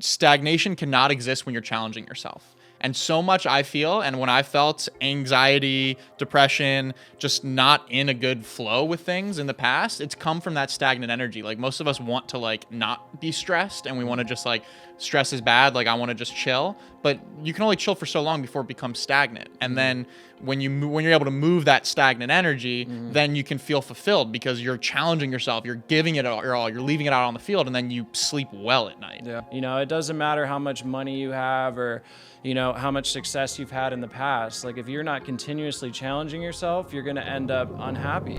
stagnation cannot exist when you're challenging yourself. And so much I feel, and when I felt anxiety, depression, just not in a good flow with things in the past, it's come from that stagnant energy. Like most of us want to like not be stressed, and we want to just like stress is bad. Like I want to just chill, but you can only chill for so long before it becomes stagnant. And then when you're able to move that stagnant energy, then you can feel fulfilled because you're challenging yourself, you're giving it all, you're leaving it out on the field, and then you sleep well at night. Yeah. It doesn't matter how much money you have or, how much success you've had in the past. Like if you're not continuously challenging yourself, you're going to end up unhappy.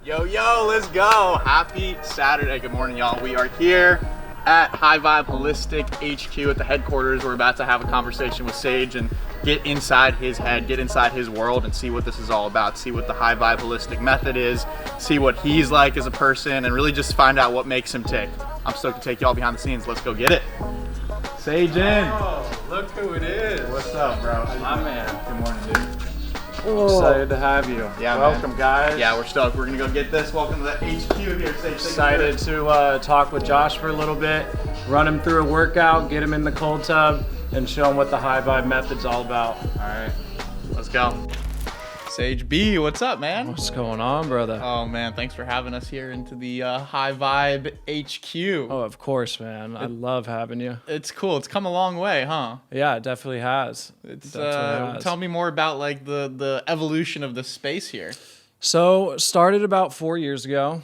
Yo, let's go. Happy Saturday. Good morning, y'all. We are here at High Vibe Holistic HQ at the headquarters. We're about to have a conversation with Sage and get inside his head, get inside his world, and see what this is all about, see what the High Vibe Holistic method is, see what he's like as a person, and really just find out what makes him tick. I'm stoked to take y'all behind the scenes. Let's go get it. Sage in. Oh, look who it is. What's up, bro? My man. Good morning, dude. Excited to have you. Yeah, welcome, man. guys. Yeah, we're stoked. We're gonna go get this. Welcome to the HQ here. Sage, Excited to talk with Josh for a little bit, run him through a workout, get him in the cold tub, and show him what the High Vibe method's all about. All right, let's go. Sage B, what's up, man? What's going on, brother? Oh man, thanks for having us here into the High Vibe HQ. Oh, of course, man. I love having you. It's cool. It's come a long way, huh? Yeah, it definitely has. It's Definitely has. tell me more about like the evolution of the space here. So, started about 4 years ago.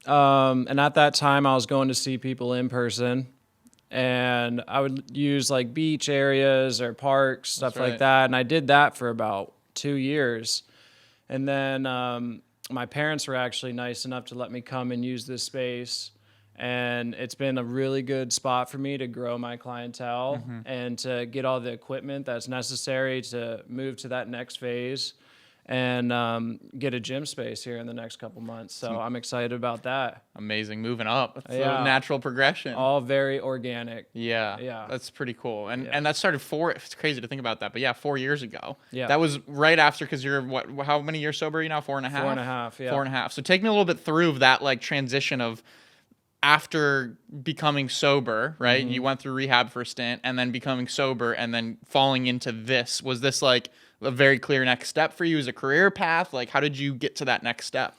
And at that time, I was going to see people in person. And I would use like beach areas or parks, stuff right. like that. And I did that for about 2 years. And then my parents were actually nice enough to let me come and use this space. And it's been a really good spot for me to grow my clientele and to get all the equipment that's necessary to move to that next phase and get a gym space here in the next couple months. So I'm excited about that. Amazing, moving up. It's Yeah. a natural progression. All very organic. Yeah, that's pretty cool. And Yeah. and that started it's crazy to think about that, but yeah, 4 years ago. Yeah. That was right after, because you're how many years sober are you now? 4.5? 4.5, yeah. 4.5. So take me a little bit through that like transition of after becoming sober, right? You went through rehab for a stint and then becoming sober and then falling into this. Was this like a very clear next step for you as a career path? Like how did you get to that next step?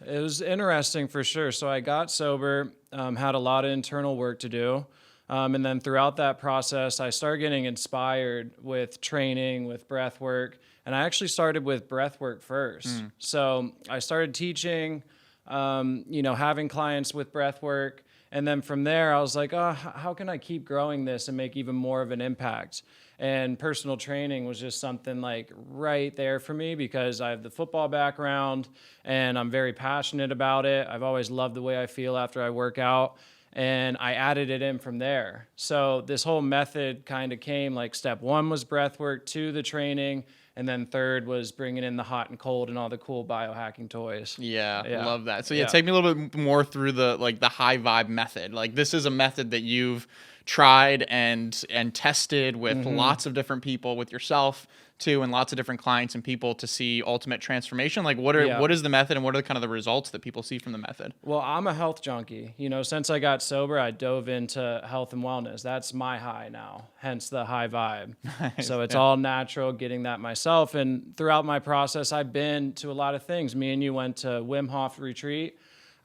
It was interesting for sure. So I got sober, had a lot of internal work to do. And then throughout that process, I started getting inspired with training, with breath work. And I actually started with breath work first. So I started teaching, having clients with breath work. And then from there, I was like, oh, how can I keep growing this and make even more of an impact? And personal training was just something like right there for me because I have the football background and I'm very passionate about it. I've always loved the way I feel after I work out. And I added it in from there. So this whole method kind of came like step 1 was breath work, 2 the training, and then 3rd was bringing in the hot and cold and all the cool biohacking toys. Yeah, Yeah. love that. So Yeah. take me a little bit more through the High Vibe method. Like this is a method that you've tried and tested with lots of different people, with yourself too, and lots of different clients and people to see ultimate transformation. Like what is the method and what are kind of the results that people see from the method? Well, I'm a health junkie. Since I got sober, I dove into health and wellness. That's my high now, hence the High Vibe. So it's all natural, getting that myself. And throughout my process, I've been to a lot of things. Me and you went to Wim Hof retreat.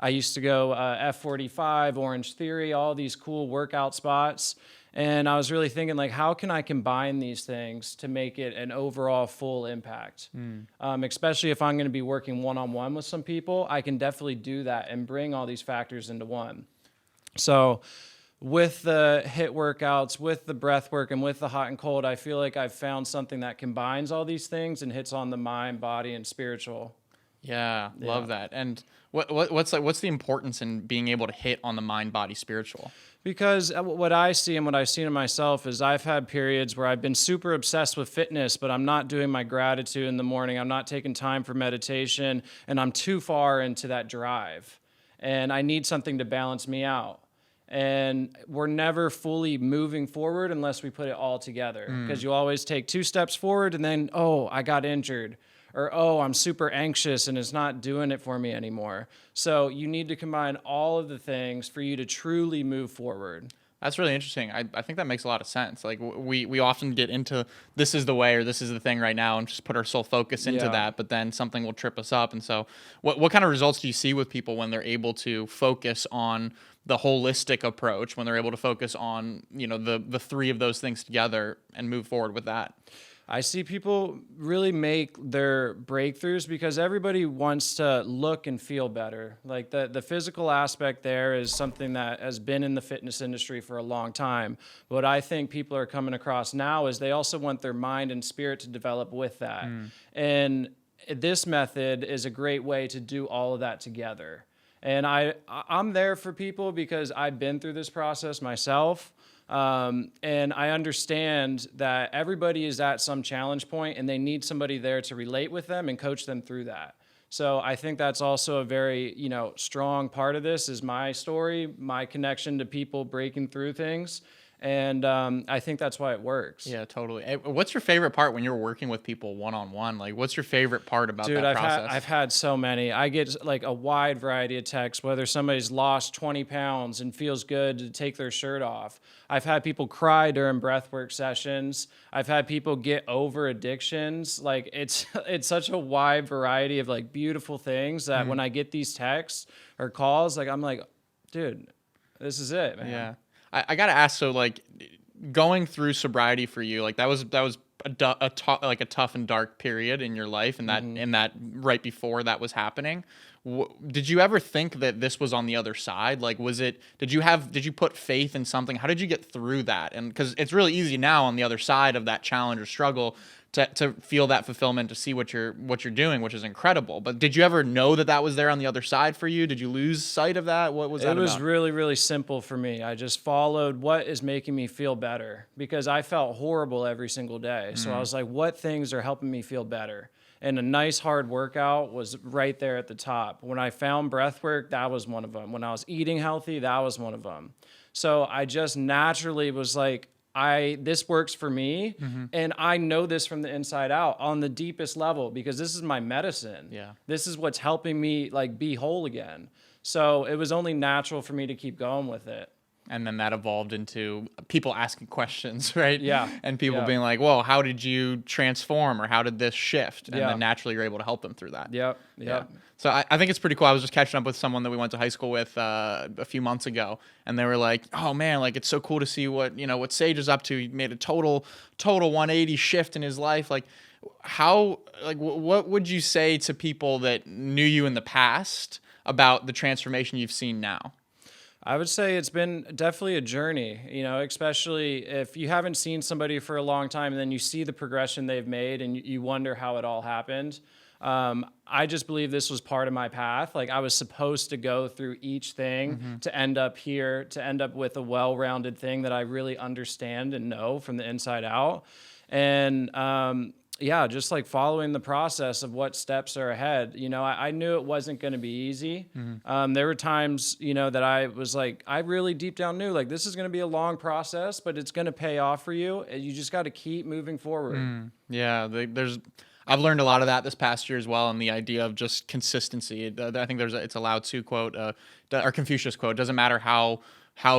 I used to go F45, Orange Theory, all these cool workout spots. And I was really thinking, like, how can I combine these things to make it an overall full impact? Especially if I'm going to be working one-on-one with some people, I can definitely do that and bring all these factors into one. So with the HIIT workouts, with the breath work, and with the hot and cold, I feel like I've found something that combines all these things and hits on the mind, body, and spiritual. Yeah, love that. And what's the importance in being able to hit on the mind, body, spiritual? Because what I see and what I've seen in myself is I've had periods where I've been super obsessed with fitness, but I'm not doing my gratitude in the morning. I'm not taking time for meditation, and I'm too far into that drive. And I need something to balance me out. And we're never fully moving forward unless we put it all together. Because you always take 2 steps forward and then, oh, I got injured. Or, oh, I'm super anxious and it's not doing it for me anymore. So you need to combine all of the things for you to truly move forward. That's really interesting. I think that makes a lot of sense. Like we often get into this is the way or this is the thing right now and just put our sole focus into that, but then something will trip us up. And so what kind of results do you see with people when they're able to focus on the holistic approach, when they're able to focus on, the 3 of those things together and move forward with that? I see people really make their breakthroughs because everybody wants to look and feel better. Like the physical aspect there is something that has been in the fitness industry for a long time. What I think people are coming across now is they also want their mind and spirit to develop with that. And this method is a great way to do all of that together. And I'm there for people because I've been through this process myself. And I understand that everybody is at some challenge point and they need somebody there to relate with them and coach them through that. So I think that's also a very, strong part of this is my story, my connection to people breaking through things. And I think that's why it works. Yeah, totally. What's your favorite part when you're working with people one-on-one? Like, what's your favorite part about that process? I've had so many. I get like a wide variety of texts, whether somebody's lost 20 pounds and feels good to take their shirt off. I've had people cry during breathwork sessions. I've had people get over addictions. Like it's such a wide variety of like beautiful things that when I get these texts or calls, like I'm like, dude, this is it, man. Yeah. I gotta ask, so like going through sobriety for you, like that was a tough and dark period in your life, and that right before that was happening. Did you ever think that this was on the other side? Like, did you put faith in something? How did you get through that? And because it's really easy now on the other side of that challenge or struggle to feel that fulfillment, to see what you're doing, which is incredible. But did you ever know that was there on the other side for you? Did you lose sight of that? What was that about? It was really, really simple for me. I just followed what is making me feel better because I felt horrible every single day. So I was like, what things are helping me feel better? And a nice hard workout was right there at the top. When I found breath work, that was one of them. When I was eating healthy, that was one of them. So I just naturally was like, this works for me, and I know this from the inside out on the deepest level because this is my medicine. Yeah. This is what's helping me like be whole again. So it was only natural for me to keep going with it. And then that evolved into people asking questions, right? Yeah. And people being like, well, how did you transform or how did this shift? And then naturally you're able to help them through that. Yep. Yeah. So I think it's pretty cool. I was just catching up with someone that we went to high school with a few months ago, and they were like, oh man, like it's so cool to see what Sage is up to. He made a total 180 shift in his life. Like what would you say to people that knew you in the past about the transformation you've seen now? I would say it's been definitely a journey, especially if you haven't seen somebody for a long time and then you see the progression they've made and you wonder how it all happened. I just believe this was part of my path. Like I was supposed to go through each thing to end up here, to end up with a well-rounded thing that I really understand and know from the inside out. And, just like following the process of what steps are ahead. I knew it wasn't going to be easy. There were times, that I was like, I really deep down knew like this is going to be a long process, but it's going to pay off for you. You just got to keep moving forward. Yeah, I've learned a lot of that this past year as well, and the idea of just consistency. I think it's a Lao Tzu quote, or Confucius quote. It doesn't matter how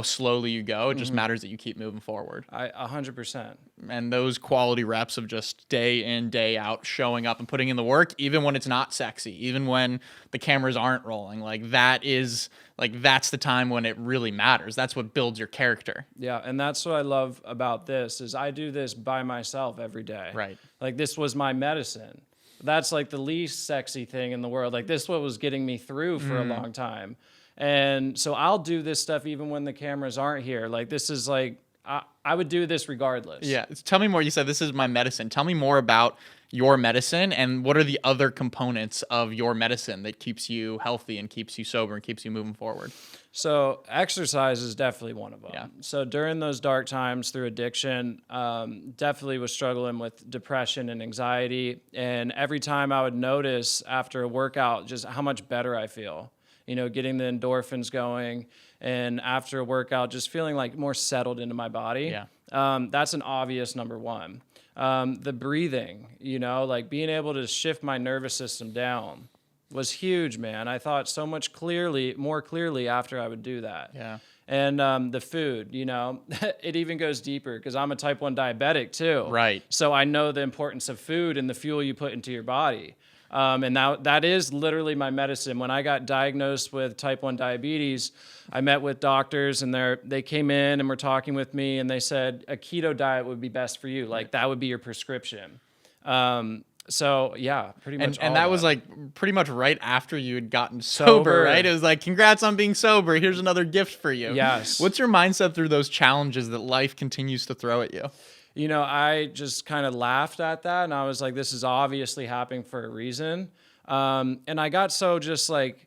slowly you go. It just matters that you keep moving forward. 100%. And those quality reps of just day in, day out, showing up and putting in the work, even when it's not sexy, even when the cameras aren't rolling, that's the time when it really matters. That's what builds your character. Yeah, and that's what I love about this is I do this by myself every day. Right. Like this was my medicine. That's like the least sexy thing in the world. Like this what was getting me through for a long time. And so I'll do this stuff even when the cameras aren't here. Like this is like, I would do this regardless. Yeah. Tell me more. You said this is my medicine. Tell me more about your medicine and what are the other components of your medicine that keeps you healthy and keeps you sober and keeps you moving forward? So exercise is definitely one of them. Yeah. So during those dark times through addiction, definitely was struggling with depression and anxiety. And every time I would notice after a workout just how much better I feel. getting the endorphins going. And after a workout, just feeling like more settled into my body. Yeah. That's an obvious number one. The breathing, like being able to shift my nervous system down was huge, man. I thought so much more clearly after I would do that. Yeah. And the food, it even goes deeper because I'm a type 1 diabetic too. Right. So I know the importance of food and the fuel you put into your body. And that is literally my medicine. When I got diagnosed with type 1 diabetes, I met with doctors and they came in and were talking with me and they said a keto diet would be best for you. Like that would be your prescription. So yeah, pretty much. And that was like pretty much right after you had gotten sober, right? It was like, congrats on being sober. Here's another gift for you. Yes. What's your mindset through those challenges that life continues to throw at you? I just kind of laughed at that and I was like, this is obviously happening for a reason. And I got so just like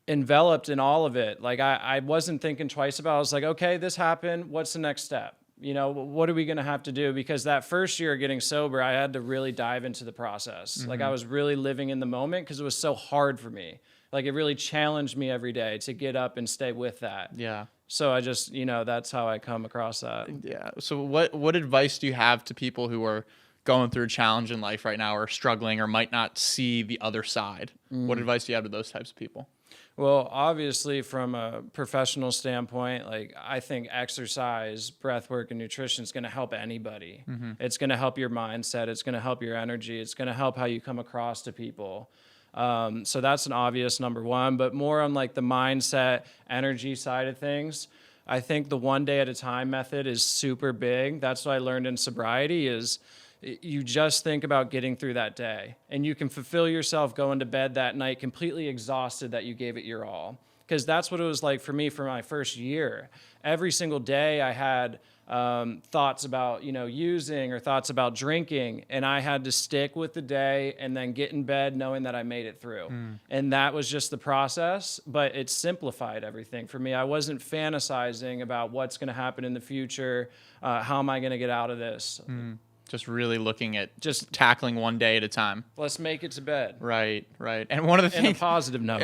enveloped in all of it. Like I wasn't thinking twice about it. I was like, okay, this happened. What's the next step? What are we going to have to do? Because that first year getting sober, I had to really dive into the process. Mm-hmm. Like I was really living in the moment because it was so hard for me. Like it really challenged me every day to get up and stay with that. Yeah. So I just, that's how I come across that. Yeah. So what advice do you have to people who are going through a challenge in life right now or struggling or might not see the other side? What advice do you have to those types of people? Well, obviously from a professional standpoint, like I think exercise, breath work, and nutrition is going to help anybody. Mm-hmm. It's going to help your mindset. It's going to help your energy. It's going to help how you come across to people. So that's an obvious number one, but more on like the mindset, energy side of things. I think the 1 day at a time method is super big. That's what I learned in sobriety is you just think about getting through that day and you can fulfill yourself going to bed that night completely exhausted that you gave it your all. Because that's what it was like for me for my first year. Every single day I had thoughts about, using or thoughts about drinking. And I had to stick with the day and then get in bed knowing that I made it through. And that was just the process, but it simplified everything for me. I wasn't fantasizing about what's going to happen in the future. How am I going to get out of this? Just really looking at just tackling 1 day at a time. Let's make it to bed. Right. And one of the things... In a positive note.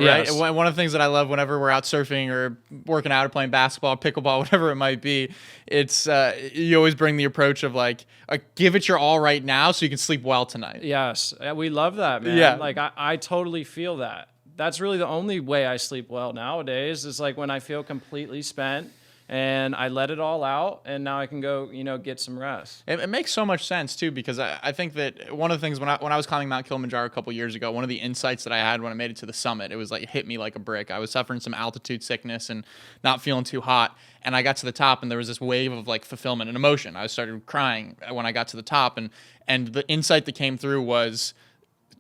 Yes. Right? One of the things that I love whenever we're out surfing or working out or playing basketball, pickleball, whatever it might be, it's you always bring the approach of like give it your all right now so you can sleep well tonight. Yes. We love that, man. Yeah. Like I totally feel that. That's really the only way I sleep well nowadays is like when I feel completely spent. And I let it all out, and now I can go, get some rest. It makes so much sense, too, because I think that one of the things when I was climbing Mount Kilimanjaro a couple years ago, one of the insights that I had when I made it to the summit, it was like, it hit me like a brick. I was suffering some altitude sickness and not feeling too hot. And I got to the top, and there was this wave of like fulfillment and emotion. I started crying when I got to the top. And the insight that came through was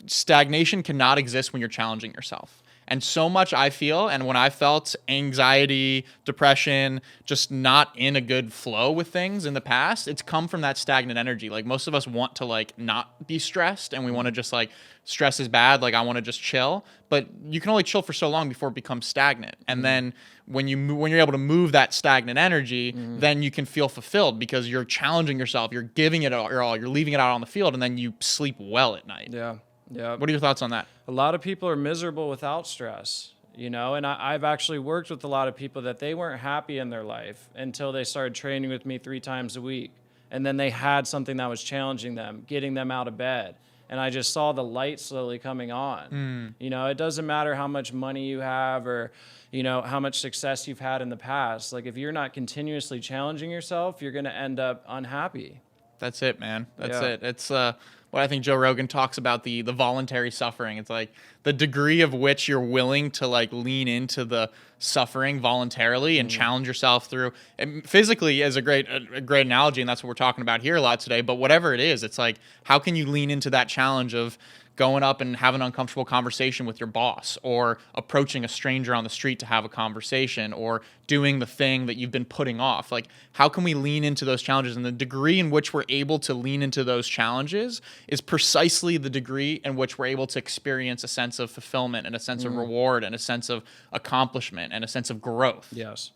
stagnation cannot exist when you're challenging yourself. And so much I feel, and when I felt anxiety, depression, just not in a good flow with things in the past, it's come from that stagnant energy. Like most of us want to like not be stressed and we want to just like stress is bad. Like I want to just chill, but you can only chill for so long before it becomes stagnant. And then when you're able to move that stagnant energy, then you can feel fulfilled because you're challenging yourself. You're giving it your all. You're leaving it out on the field, and then you sleep well at night. Yeah. Yeah. What are your thoughts on that? A lot of people are miserable without stress, and I've actually worked with a lot of people that they weren't happy in their life until they started training with me 3 times a week. And then they had something that was challenging them, getting them out of bed. And I just saw the light slowly coming on. It doesn't matter how much money you have or, how much success you've had in the past. Like if you're not continuously challenging yourself, you're going to end up unhappy. That's it, man. That's it. It's what I think Joe Rogan talks about, the voluntary suffering. It's like the degree of which you're willing to like lean into the suffering voluntarily and challenge yourself through. And physically is a great analogy, and that's what we're talking about here a lot today. But whatever it is, it's like how can you lean into that challenge of going up and having an uncomfortable conversation with your boss, or approaching a stranger on the street to have a conversation, or doing the thing that you've been putting off. Like, how can we lean into those challenges? And the degree in which we're able to lean into those challenges is precisely the degree in which we're able to experience a sense of fulfillment and a sense of reward and a sense of accomplishment and a sense of growth. Yes.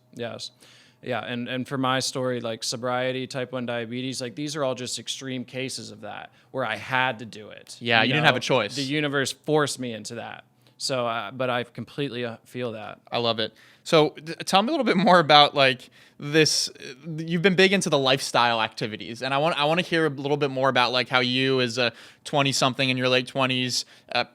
Yeah, and for my story, like sobriety, type 1 diabetes, like these are all just extreme cases of that, where I had to do it. Yeah, you didn't have a choice. The universe forced me into that. So, but I completely feel that. I love it. So tell me a little bit more about like this. You've been big into the lifestyle activities, and I want to hear a little bit more about like how you, as a 20-something in your late 20s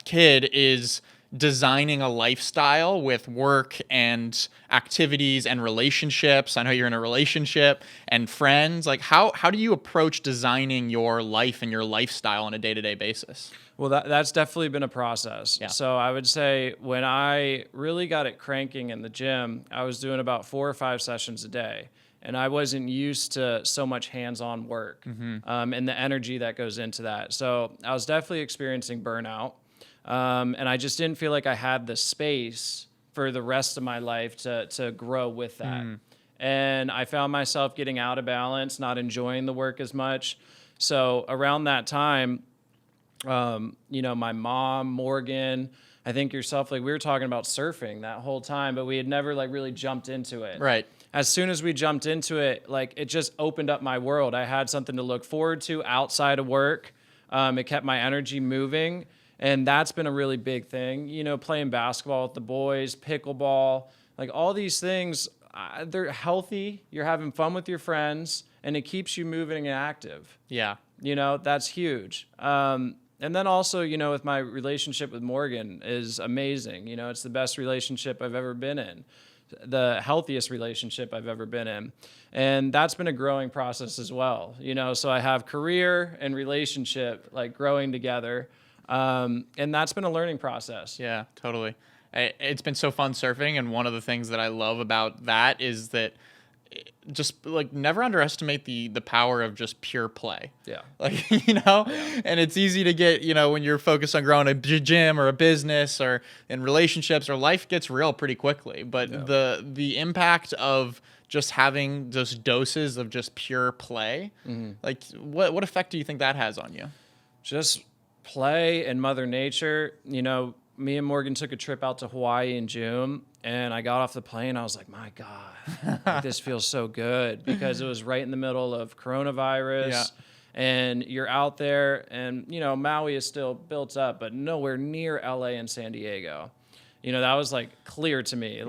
kid, is designing a lifestyle with work and activities and relationships. I know you're in a relationship and friends. Like how do you approach designing your life and your lifestyle on a day-to-day basis? Well, that's definitely been a process. Yeah. So I would say when I really got it cranking in the gym, I was doing about 4 or 5 sessions a day. And I wasn't used to so much hands-on work and the energy that goes into that. So I was definitely experiencing burnout. And I just didn't feel like I had the space for the rest of my life to grow with that. And I found myself getting out of balance, not enjoying the work as much. So around that time, my mom, Morgan, I think yourself, like we were talking about surfing that whole time, but we had never like really jumped into it. Right. As soon as we jumped into it, like it just opened up my world. I had something to look forward to outside of work. It kept my energy moving. And that's been a really big thing, playing basketball with the boys, pickleball, like all these things, they're healthy. You're having fun with your friends and it keeps you moving and active. Yeah. That's huge. And then also, with my relationship with Morgan is amazing. It's the best relationship I've ever been in, the healthiest relationship I've ever been in. And that's been a growing process as well. So I have career and relationship like growing together. And that's been a learning process. Yeah, totally. It's been so fun surfing. And one of the things that I love about that is that just like never underestimate the power of just pure play. Yeah. Like, and it's easy to get, when you're focused on growing a gym or a business or in relationships or life gets real pretty quickly. But the impact of just having those doses of just pure play, like what effect do you think that has on you? Just play and Mother Nature. Me and Morgan took a trip out to Hawaii in June, and I got off the plane. I was like, my God, like, this feels so good, because it was right in the middle of coronavirus. Yeah. And you're out there, and, Maui is still built up, but nowhere near LA and San Diego. That was like clear to me.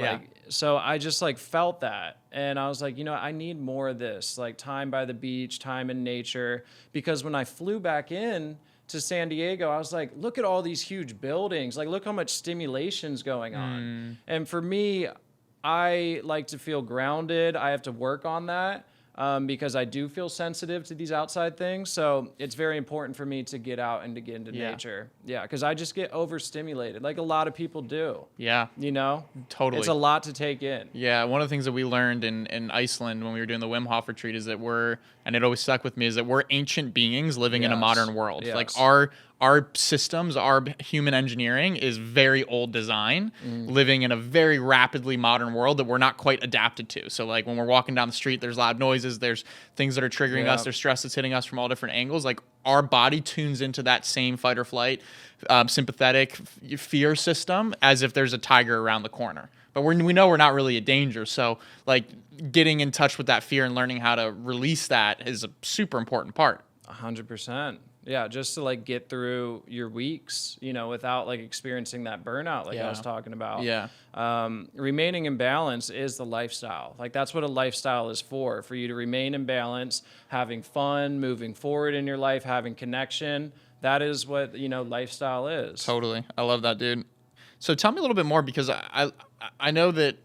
So I just like felt that. And I was like, I need more of this, like time by the beach, time in nature. Because when I flew back in to San Diego, I was like, look at all these huge buildings. Like, look how much stimulation's going on. And for me, I like to feel grounded. I have to work on that because I do feel sensitive to these outside things. So it's very important for me to get out and to get into nature. Yeah, because I just get overstimulated, like a lot of people do. Yeah. Totally. It's a lot to take in. Yeah, one of the things that we learned in Iceland when we were doing the Wim Hof retreat is that and it always stuck with me, is that we're ancient beings living in a modern world. Yes. Like our systems, our human engineering is very old design, living in a very rapidly modern world that we're not quite adapted to. So like when we're walking down the street, there's loud noises, there's things that are triggering us, there's stress that's hitting us from all different angles. Like our body tunes into that same fight or flight, sympathetic fear system as if there's a tiger around the corner. But we know we're not really a danger. So like getting in touch with that fear and learning how to release that is a super important part. 100%. Yeah, just to like get through your weeks, without like experiencing that burnout like I was talking about. Yeah. Remaining in balance is the lifestyle. Like that's what a lifestyle is for you to remain in balance, having fun, moving forward in your life, having connection. That is what, lifestyle is. Totally. I love that, dude. So tell me a little bit more, because I know that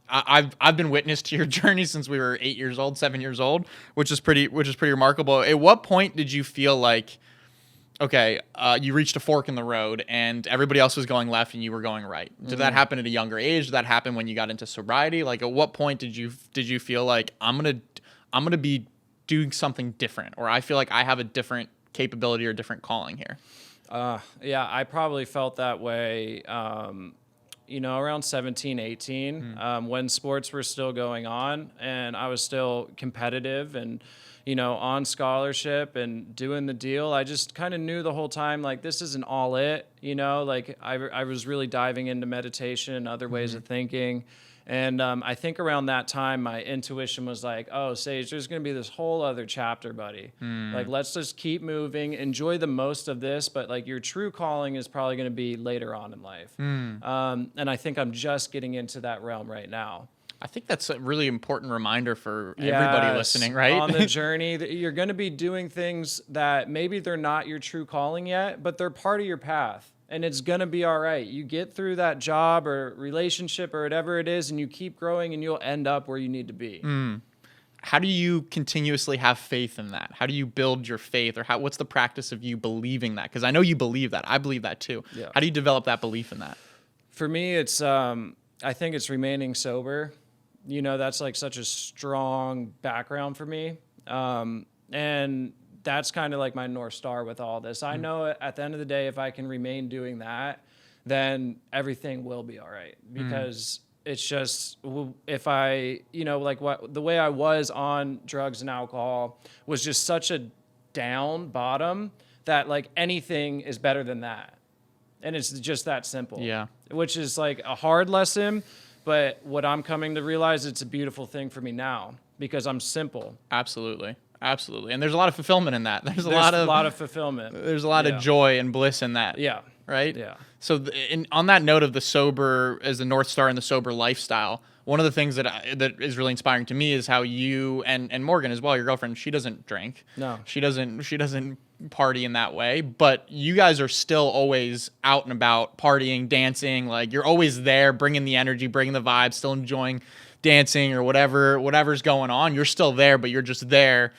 I've been witness to your journey since we were 8 years old, 7 years old, which is pretty remarkable. At what point did you feel like, okay, you reached a fork in the road and everybody else was going left and you were going right? Did that happen at a younger age? Did that happen when you got into sobriety? Like at what point did you feel like I'm gonna be doing something different, or I feel like I have a different capability or different calling here? Yeah, I probably felt that way. Around 17, 18, when sports were still going on and I was still competitive and, on scholarship and doing the deal, I just kind of knew the whole time, like, this isn't all it, like I was really diving into meditation and other ways of thinking. And I think around that time, my intuition was like, oh, Sage, there's going to be this whole other chapter, buddy. Like, let's just keep moving, enjoy the most of this. But like your true calling is probably going to be later on in life. And I think I'm just getting into that realm right now. I think that's a really important reminder for everybody listening, right? On the journey, you're going to be doing things that maybe they're not your true calling yet, but they're part of your path. And it's going to be all right. You get through that job or relationship or whatever it is, and you keep growing, and you'll end up where you need to be. How do you continuously have faith in that? How do you build your faith, or what's the practice of you believing that? Because I know you believe that. I believe that too. Yeah. How do you develop that belief in that? For me, it's I think it's remaining sober. That's like such a strong background for me. And that's kind of like my North Star with all this. I know at the end of the day, if I can remain doing that, then everything will be all right. Because it's just, if I, like the way I was on drugs and alcohol was just such a down bottom that like anything is better than that. And it's just that simple. Yeah. Which is like a hard lesson. But what I'm coming to realize, it's a beautiful thing for me now because I'm simple. Absolutely. And there's a lot of fulfillment in that. There's a lot lot of fulfillment. There's a lot of joy and bliss in that. Yeah. Right? Yeah. So on that note of the sober as the North Star and the sober lifestyle, one of the things that is really inspiring to me is how you and Morgan as well, your girlfriend, she doesn't drink. No. She doesn't party in that way, but you guys are still always out and about partying, dancing, like you're always there, bringing the energy, bringing the vibe, still enjoying dancing or whatever's going on. You're still there, but you're just there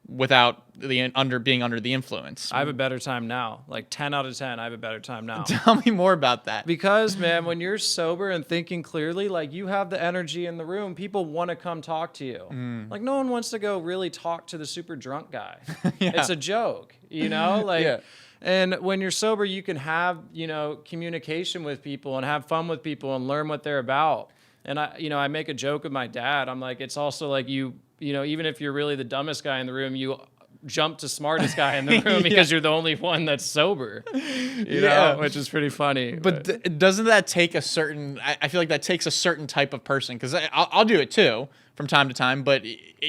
without being under the influence. I have a better time now. Like 10 out of 10, I have a better time now. Tell me more about that. Because, man, when you're sober and thinking clearly, like you have the energy in the room, people want to come talk to you. Like no one wants to go really talk to the super drunk guy. Yeah. It's a joke, Like, Yeah. And when you're sober, you can have, communication with people and have fun with people and learn what they're about. And I make a joke with my dad. I'm like, it's also like even if you're really the dumbest guy in the room, you jump to smartest guy in the room because you're the only one that's sober, which is pretty funny. But doesn't that take a certain, I feel like that takes a certain type of person, because I'll do it too from time to time, but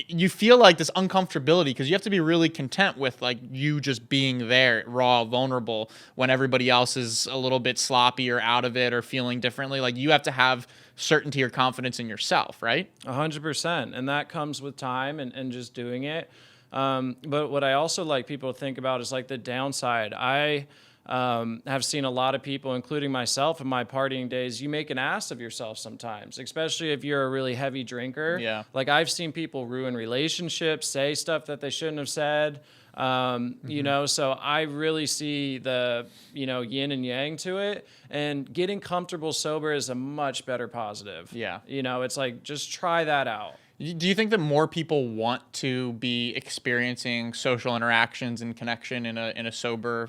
you feel like this uncomfortability because you have to be really content with like you just being there, raw, vulnerable, when everybody else is a little bit sloppy or out of it or feeling differently. Like you have to have certainty or confidence in yourself, right? 100%. And that comes with time and just doing it. But what I also like people to think about is like the downside. I have seen a lot of people, including myself in my partying days, you make an ass of yourself sometimes, especially if you're a really heavy drinker. Yeah. Like I've seen people ruin relationships, say stuff that they shouldn't have said. So I really see the, yin and yang to it, and getting comfortable sober is a much better positive. Yeah. It's like, just try that out. Do you think that more people want to be experiencing social interactions and connection in a sober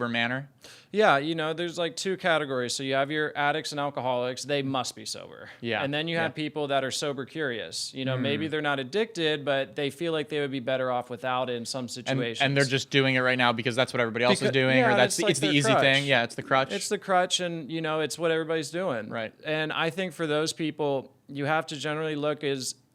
manner? Yeah, there's like two categories. So you have your addicts and alcoholics. They must be sober. Yeah. And then you have people that are sober curious. Maybe they're not addicted, but they feel like they would be better off without it in some situations. And they're just doing it right now because that's what everybody else is doing, yeah, or it's the easy crutch. thing. Yeah, it's the crutch. It's the crutch, and it's what everybody's doing. Right. And I think for those people, you have to generally look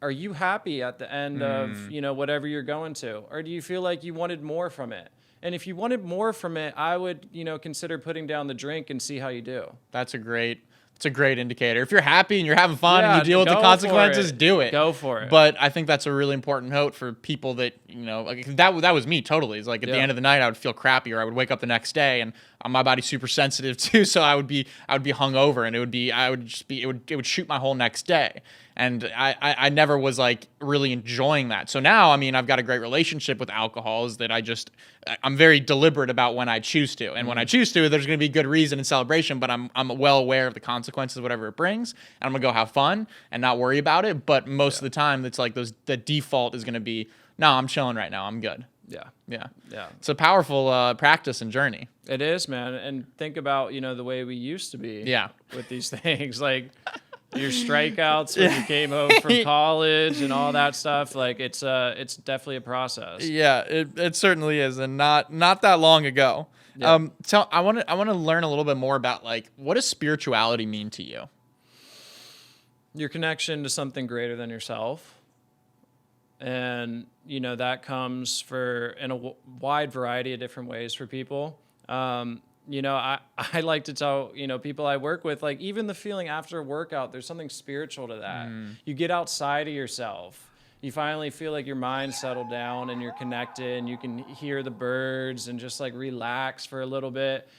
are you happy at the end of whatever you're going to, or do you feel like you wanted more from it? And if you wanted more from it, I would consider putting down the drink and see how you do. That's a great indicator. If you're happy and you're having fun and you deal with the go consequences, for it. do it. Go for it. But I think that's a really important note for people that, like that was me totally. It's like at the end of the night, I would feel crappy, or I would wake up the next day and my body's super sensitive too. So I would be hungover, and it would shoot my whole next day. And I never was like really enjoying that. So now, I mean, I've got a great relationship with alcohol, is that I'm very deliberate about when I choose to. And when I choose to, there's going to be good reason and celebration, but I'm well aware of the consequences, whatever it brings. And I'm going to go have fun and not worry about it. But most of the time, it's like the default is going to be, no, I'm chilling right now. I'm good. Yeah. It's a powerful practice and journey. It is, man. And think about, the way we used to be with these things. Like, your strikeouts when you came home from college and all that stuff. Like it's definitely a process. Yeah, it certainly is, and not that long ago. Yeah. So I want to learn a little bit more about, like, what does spirituality mean to you? Your connection to something greater than yourself. And, that comes in a wide variety of different ways for people. I like to tell, people I work with, like, even the feeling after a workout, there's something spiritual to that. You get outside of yourself. You finally feel like your mind's settled down and you're connected and you can hear the birds and just like relax for a little bit,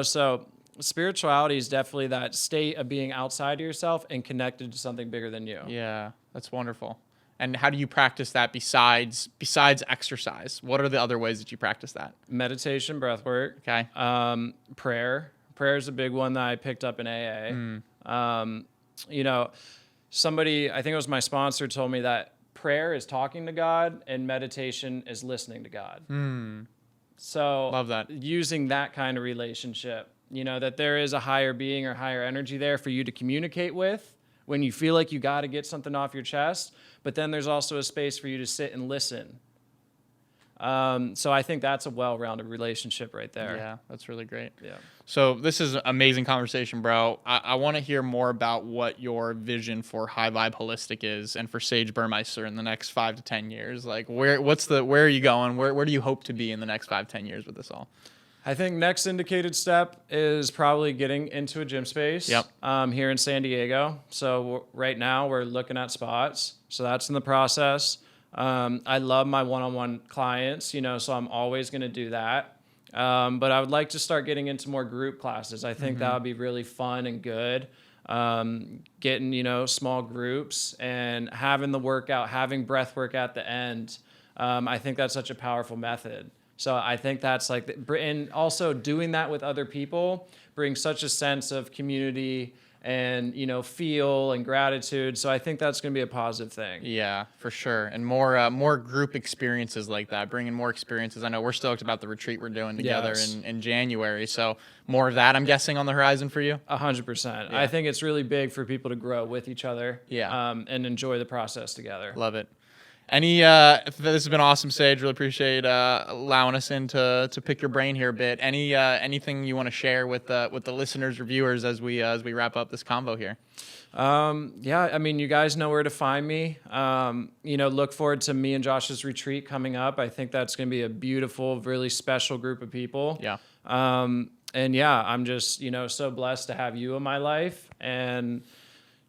so spirituality is definitely that state of being outside of yourself and connected to something bigger than you. Yeah, that's wonderful. And how do you practice that besides exercise? What are the other ways that you practice that? Meditation, breath work. Okay. Prayer. Prayer is a big one that I picked up in AA. Somebody, I think it was my sponsor, told me that prayer is talking to God and meditation is listening to God. So love that. Using that kind of relationship, that there is a higher being or higher energy there for you to communicate with when you feel like you got to get something off your chest, but then there's also a space for you to sit and listen. So I think that's a well-rounded relationship right there. Yeah, that's really great. Yeah. So this is an amazing conversation, bro. I want to hear more about what your vision for High Vibe Holistic is and for Sage Burmeister in the next 5 to 10 years. Like, where are you going? Where do you hope to be in the next 5, 10 years with this all? I think next indicated step is probably getting into a gym space. Yep. Here in San Diego. So right now we're looking at spots. So that's in the process. I love my one-on-one clients, so I'm always going to do that. But I would like to start getting into more group classes. I think that would be really fun and good. Getting, small groups and having the workout, having breath work at the end. I think that's such a powerful method. So I think that's like, and also doing that with other people brings such a sense of community and, feel and gratitude. So I think that's going to be a positive thing. Yeah, for sure. And more group experiences like that, bringing more experiences. I know we're stoked about the retreat we're doing together in January. So more of that, I'm guessing, on the horizon for you? 100%. Yeah. I think it's really big for people to grow with each other. Yeah. And enjoy the process together. Love it. This has been awesome, Sage. Really appreciate allowing us in to pick your brain here a bit. Anything you want to share with the listeners or viewers as we wrap up this convo here? You guys know where to find me. Look forward to me and Josh's retreat coming up. I think that's going to be a beautiful, really special group of people. Yeah. I'm just, so blessed to have you in my life and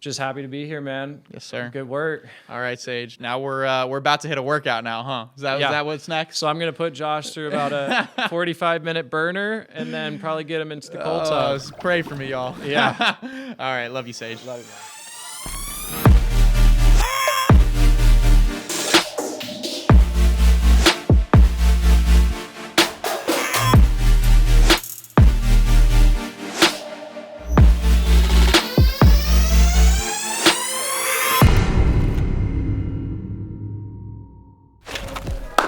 just happy to be here, man. Yes, sir. Good work. All right, Sage. Now we're about to hit a workout now, huh? Is that what's next? So I'm going to put Josh through about a 45-minute burner and then probably get him into the cold tub. Pray for me, y'all. Yeah. All right. Love you, Sage. Love you, man.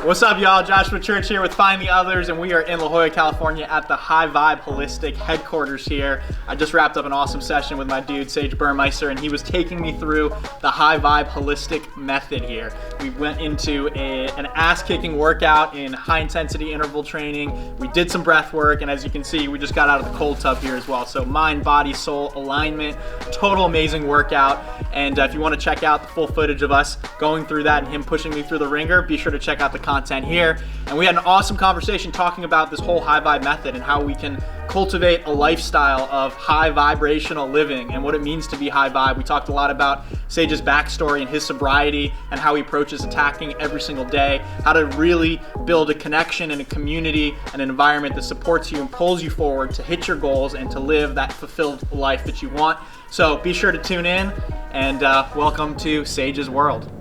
What's up, y'all? Joshua Church here with Find the Others, and we are in La Jolla, California at the High Vibe Holistic headquarters here. I just wrapped up an awesome session with my dude, Sage Burmeister, and he was taking me through the High Vibe Holistic method here. We went into an ass-kicking workout in high-intensity interval training. We did some breath work, and as you can see, we just got out of the cold tub here as well. So mind, body, soul, alignment, total amazing workout. And if you want to check out the full footage of us going through that and him pushing me through the ringer, be sure to check out the content here. And we had an awesome conversation talking about this whole high vibe method and how we can cultivate a lifestyle of high vibrational living and what it means to be high vibe. We talked a lot about Sage's backstory and his sobriety and how he approaches attacking every single day, how to really build a connection and a community and an environment that supports you and pulls you forward to hit your goals and to live that fulfilled life that you want. So be sure to tune in and welcome to Sage's World.